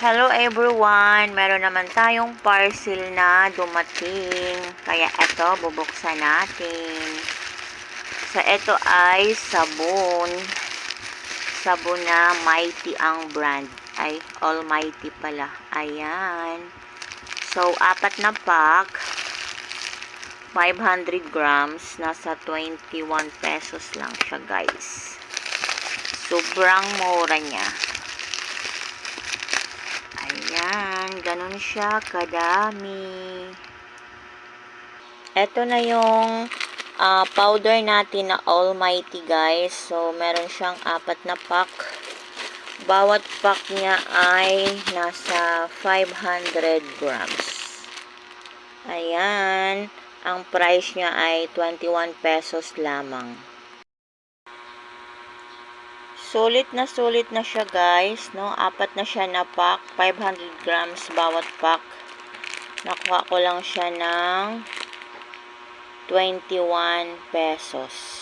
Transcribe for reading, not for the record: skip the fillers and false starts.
Hello everyone! Meron naman tayong parcel na dumating. Kaya ito, bubuksan natin. So, ito ay sabon. Sabon na Mighty ang brand. Ay, Almighty pala. Ayan. So, 4 na pack. 500 grams. Nasa 21 pesos lang siya, guys. Sobrang mura niya. Ayan, ganun siya kadami. Ito na yung powder natin na Almighty, guys. So, meron siyang 4 na pack. Bawat pack niya ay nasa 500 grams. Ayan, ang price niya ay 21 pesos lamang. Sulit na siya, guys, no? 4 na siya na pack, 500 grams bawat pack. Nakuha ko lang siya ng 21 pesos.